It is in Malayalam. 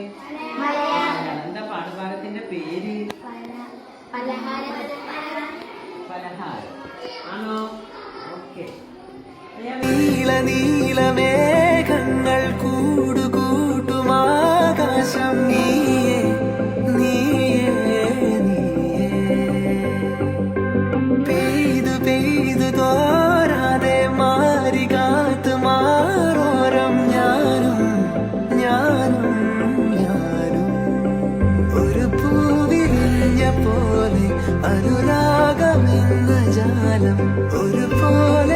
എന്താ പാഠഭാഗത്തിന്റെ പേര്? പലഹാരം ആണോ? ഓക്കെ. നീല നീലമേഘങ്ങൾ കൂടുകൂട്ടുമാകാശം നീയേ നീയേ നീയേ പെയ്തു പെയ്തു തോരാതെ മാറി കാത്തു മാറോരം ഞാനും ഞാനും ഞാനും ഒരു പൂവിരിഞ്ഞ പോലെ അനുരാഗമെന്ന ജാലം ഒരു പോലെ